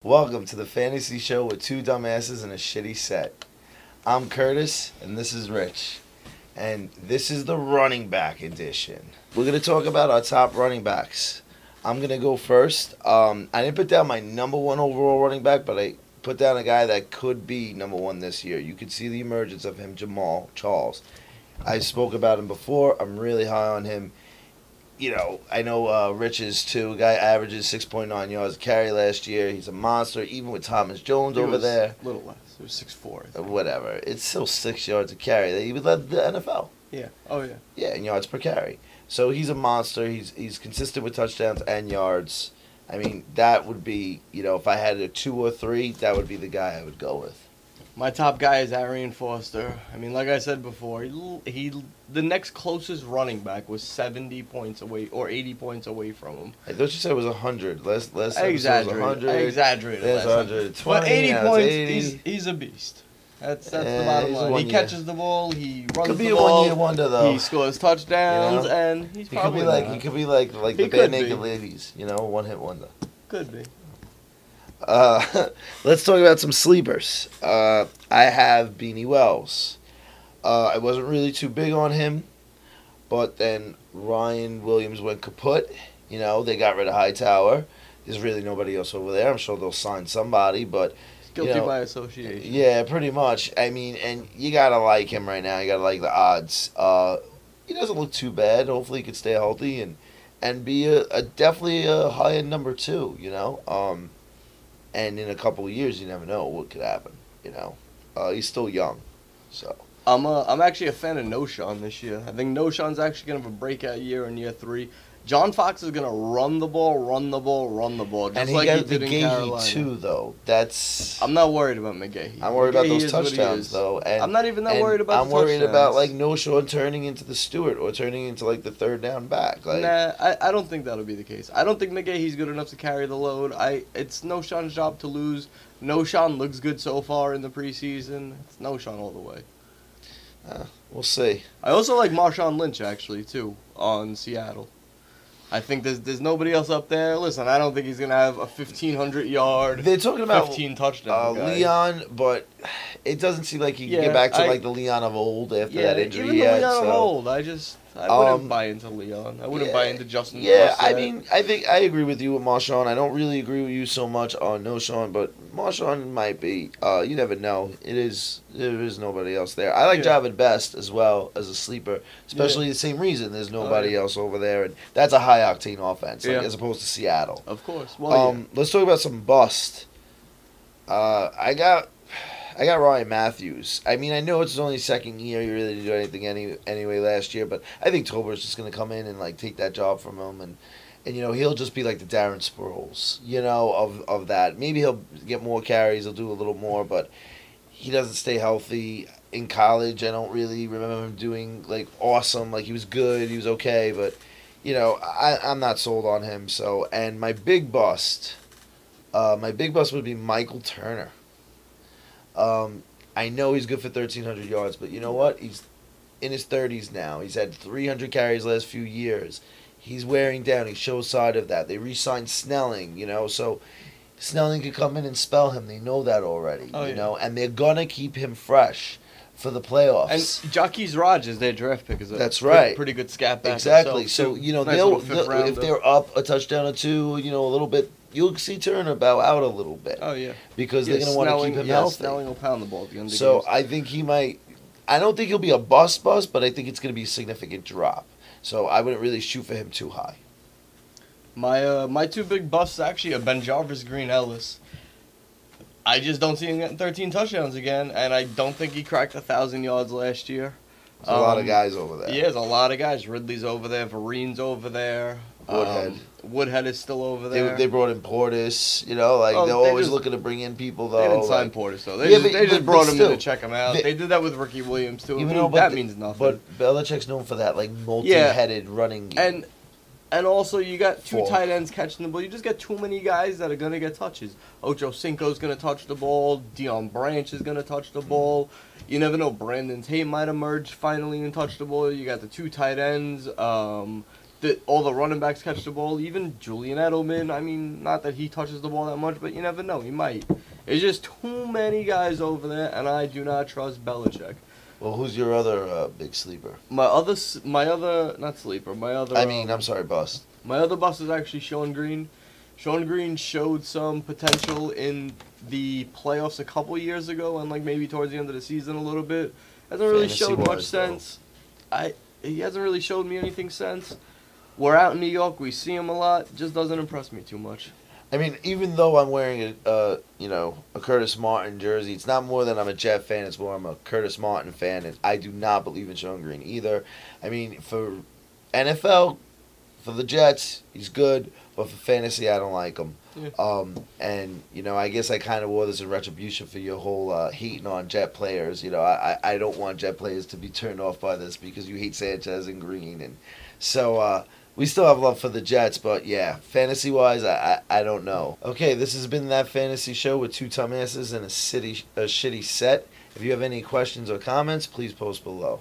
Welcome to the Fantasy Show with two dumbasses and a shitty set. I'm Curtis, and this is Rich. And this is the running back edition. We're going to talk about our top running backs. I'm going to go first. I didn't put down my number one overall running back, but I put down a guy that could be number one this year. You could see the emergence of him, Jamal Charles. I spoke about him before. I'm really high on him. I know Rich is too. Guy averages 6.9 yards a carry last year. He's a monster, even with Thomas Jones over there. A little less. It was 6'4". Whatever. It's still 6 yards a carry. He would lead the NFL. Yeah. Oh, yeah. Yeah, in yards per carry. So he's a monster. He's consistent with touchdowns and yards. I mean, that would be, if I had a 2 or 3, that would be the guy I would go with. My top guy is Arian Foster. I mean, like I said before, the next closest running back was 70 points away or 80 points away from him. I thought you said it was 100. Last I exaggerated. 100. I exaggerated. There's 120. But 80 now points, 80. he's a beast. That's the bottom line. He catches the ball, he runs Could be the a ball. one-year wonder, though. He scores touchdowns, and he's probably he could be like the Bare Naked Ladies, one-hit wonder. Could be. Let's talk about some sleepers. I have Beanie Wells. I wasn't really too big on him, but then Ryan Williams went kaput. They got rid of Hightower. There's really nobody else over there. I'm sure they'll sign somebody, but guilty by association. Yeah, pretty much. I mean, and you gotta like him right now. You gotta like the odds. He doesn't look too bad. Hopefully, he can stay healthy and be definitely a high end number 2. And in a couple of years, you never know what could happen. He's still young, so. I'm actually a fan of Noshawn this year. I think Noshawn's actually gonna have a breakout year in year 3. John Fox is gonna run the ball, just and like he did in McGahee Carolina too, though. I'm not worried about McGahee. I'm worried about McGahee those touchdowns, though. And I'm not even that worried about I'm the worried touchdowns. about Noshawn turning into the Stewart or turning into the third down back. Nah, I don't think that'll be the case. I don't think McGahee's good enough to carry the load. It's Noshawn's job to lose. Noshawn looks good so far in the preseason. It's Noshawn all the way. We'll see. I also like Marshawn Lynch actually too on Seattle. I think there's nobody else up there. Listen, I don't think he's gonna have a 1,500 yard. They're talking about 15 touchdown guy. Leon, but it doesn't seem like he can get back to the Leon of old after that injury. Even the Leon of old, I wouldn't buy into Leon. I wouldn't buy into Justin. Yeah, I mean, I think I agree with you with Marshawn. I don't really agree with you so much on Noshawn, but Marshawn might be. You never know. There is nobody else there. I like Javid Best as well as a sleeper, especially the same reason. There's nobody else over there, and that's a high octane offense, as opposed to Seattle. Of course. Well, let's talk about some bust. I got Ryan Matthews. I mean, I know it's his only second year. He really didn't do anything anyway last year, but I think Tolbert's just going to come in and take that job from him, and he'll just be like the Darren Sproles, of that. Maybe he'll get more carries, he'll do a little more, but he doesn't stay healthy. In college, I don't really remember him doing awesome. He was good, he was okay, but I'm not sold on him. So, and my big bust would be Michael Turner. I know he's good for 1,300 yards, but you know what? He's in his 30s now. He's had 300 carries last few years. He's wearing down. He shows side of that. They re-signed Snelling, so Snelling could come in and spell him. They know that already, and they're going to keep him fresh for the playoffs. And Jaquez Rogers, their draft pick, is pretty good scat back. Exactly. So, they'll if they're up a touchdown or two, a little bit, you'll see Turner bow out a little bit. Oh, yeah. Because they're going to want to keep him healthy. Snelling will pound the ball at the end of the So games. I think he might. I don't think he'll be a bust, but I think it's going to be a significant drop. So I wouldn't really shoot for him too high. My two big busts actually are BenJarvus Green-Ellis. I just don't see him getting 13 touchdowns again, and I don't think he cracked 1,000 yards last year. There's a lot of guys over there. Yeah, there's a lot of guys. Ridley's over there. Verine's over there. Woodhead is still over there. They brought in Portis. They're always looking to bring in people, though. They didn't sign Portis, though. They just brought him in to check him out. They did that with Ricky Williams, too. That means nothing. But Belichick's known for that, multi-headed running game. And also, you got two tight ends catching the ball. You just got too many guys that are going to get touches. Ocho Cinco's going to touch the ball. Deion Branch is going to touch the ball. You never know. Brandon Tate might emerge finally and touch the ball. You got the two tight ends. all the running backs catch the ball. Even Julian Edelman. I mean, not that he touches the ball that much, but you never know. He might. It's just too many guys over there, and I do not trust Belichick. Well, who's your other big sleeper? Not sleeper. I'm sorry, bust. My other bust is actually Sean Green. Sean Green showed some potential in the playoffs a couple years ago, and like maybe towards the end of the season a little bit. Hasn't really showed much sense. He hasn't really showed me anything since. We're out in New York. We see him a lot. Just doesn't impress me too much. I mean, even though I'm wearing a Curtis Martin jersey, it's not more than I'm a Jet fan. It's more I'm a Curtis Martin fan, and I do not believe in Sean Green either. I mean, for NFL, for the Jets, he's good, but for fantasy, I don't like him. Yeah. And I guess I kind of wore this in retribution for your whole hating on Jet players. I don't want Jet players to be turned off by this because you hate Sanchez and Green, and so. We still have love for the Jets, but yeah, fantasy-wise, I don't know. Okay, this has been That Fantasy Show with two dumbasses and a shitty set. If you have any questions or comments, please post below.